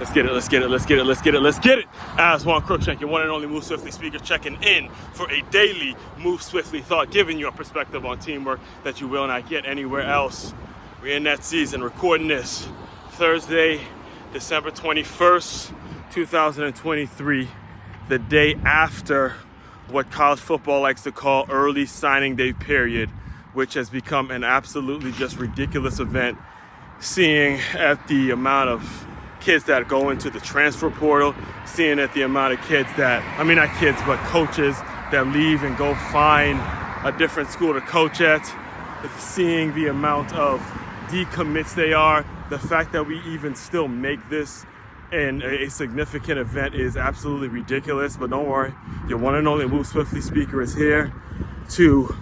Let's get it, let's get it, let's get it, let's get it, let's get it. Aswand Cruickshank, your one and only Move Swiftly speaker, checking in for a daily Move Swiftly thought, giving you a perspective on teamwork that you will not get anywhere else. We're in that season, recording this Thursday, December 21st, 2023, the day after what college football likes to call early signing day period, which has become an absolutely just ridiculous event, seeing at the amount of kids that go into the transfer portal, seeing at the amount of kids that, not kids, but coaches that leave and go find a different school to coach at, seeing the amount of decommits they are. The fact that we even still make this a significant event is absolutely ridiculous, but don't worry, your one and only Move Swiftly speaker is here to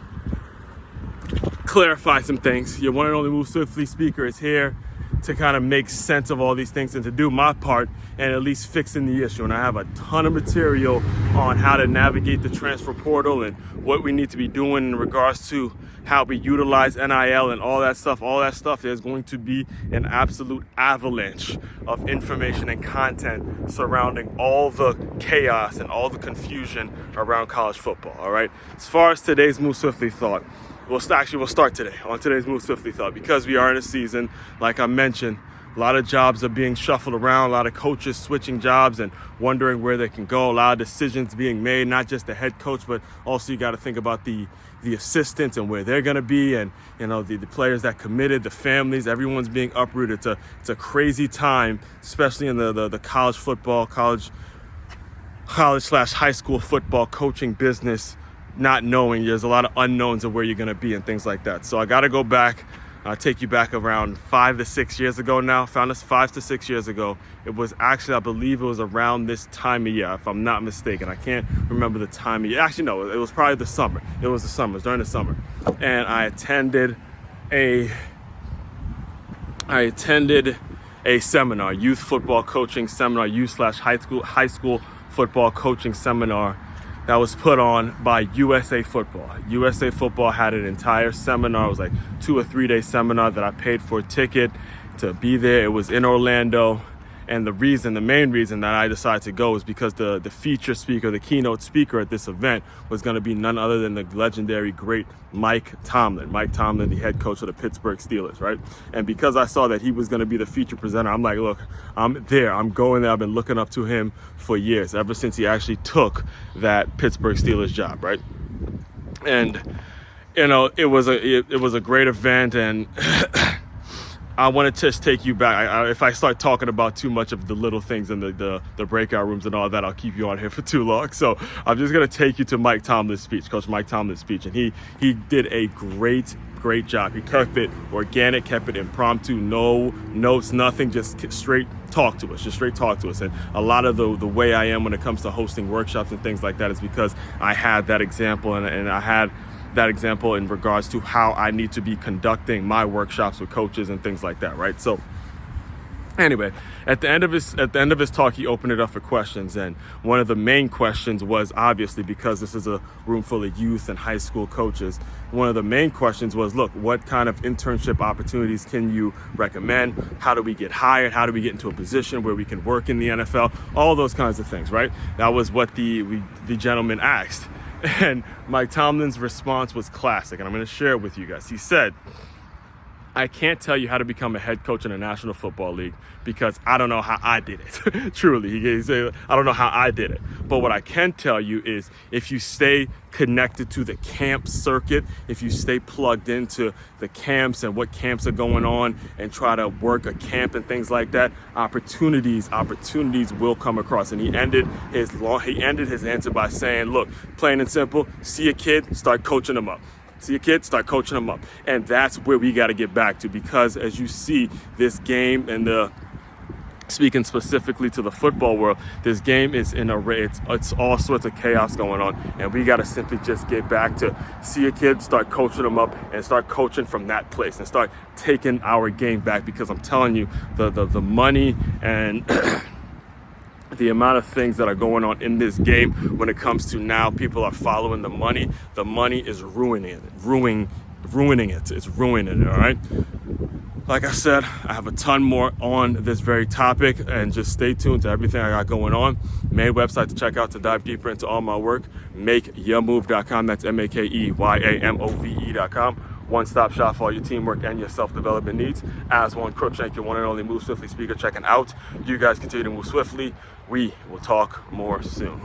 clarify some things. Your one and only Move Swiftly speaker is here to kind of make sense of all these things and to do my part and at least fixing the issue. And I have a ton of material on how to navigate the transfer portal and what we need to be doing in regards to how we utilize NIL and all that stuff. All that stuff is going to be an absolute avalanche of information and content surrounding all the chaos and all the confusion around college football, all right? As far as today's Move Swiftly thought, we'll start today on today's Move Swiftly thought, because we are in a season, like I mentioned, a lot of jobs are being shuffled around, a lot of coaches switching jobs and wondering where they can go, a lot of decisions being made, not just the head coach, but also you got to think about the assistants and where they're going to be, and the players that committed, the families, everyone's being uprooted. It's a crazy time, especially in the college football, college/high school football coaching business, not knowing. There's a lot of unknowns of where you're going to be and things like that. So I got to go back, take you back around 5 to 6 years ago now. Found this 5 to 6 years ago. It was actually, I believe it was around this time of year, if I'm not mistaken. I can't remember the time of year. Actually, no, it was probably the summer. It was the summer. It was during the summer. And I attended a seminar, youth football coaching seminar, youth/high school football coaching seminar that was put on by USA Football. USA Football had an entire seminar. It was like 2 or 3 day seminar that I paid for a ticket to be there. It was in Orlando. And the main reason that I decided to go is because the feature speaker, the keynote speaker at this event was going to be none other than the legendary, great Mike Tomlin. Mike Tomlin, the head coach of the Pittsburgh Steelers, right? And because I saw that he was going to be the feature presenter, I'm like, look, I'm there. I'm going there. I've been looking up to him for years, ever since he actually took that Pittsburgh Steelers job, right? And, it was a great event, and I want to just take you back. If I start talking about too much of the little things in the breakout rooms and all that, I'll keep you on here for too long. So I'm just going to take you to Mike Tomlin's speech, Coach Mike Tomlin's speech. And he did a great job. He kept it organic, kept it impromptu, no notes, nothing, just straight talk to us. And a lot of the way I am when it comes to hosting workshops and things like that is because I had that example, and I had that example in regards to how I need to be conducting my workshops with coaches and things like that, right? So anyway, at the end of his talk, he opened it up for questions, and one of the main questions was, obviously, because this is a room full of youth and high school coaches, one of the main questions was, look, what kind of internship opportunities can you recommend? How do we get hired? How do we get into a position where we can work in the NFL? All those kinds of things, right? That was what the gentleman asked. And Mike Tomlin's response was classic, and I'm going to share it with you guys. He said, I can't tell you how to become a head coach in a National Football League because I don't know how I did it. Truly, he said, I don't know how I did it. But what I can tell you is if you stay connected to the camp circuit, if you stay plugged into the camps and what camps are going on and try to work a camp and things like that, opportunities will come across. And he ended his answer by saying, look, plain and simple, see a kid, start coaching them up. See your kids, start coaching them up. And that's where we got to get back to, because as you see this game, and speaking specifically to the football world, this game is in it's all sorts of chaos going on, and we got to simply just get back to see your kids, start coaching them up, and start coaching from that place and start taking our game back, because I'm telling you, the money and the amount of things that are going on in this game when it comes to now people are following the money is ruining it. It's ruining it, all right? Like I said, I have a ton more on this very topic, and just stay tuned to everything I got going on. Main website to check out to dive deeper into all my work, makeyourmove.com. That's MAKEYAMOVE.com. One-stop shop for all your teamwork and your self-development needs. Aswand Cruickshank, your one and only Move Swiftly speaker, checking out. You guys continue to move swiftly. We will talk more soon.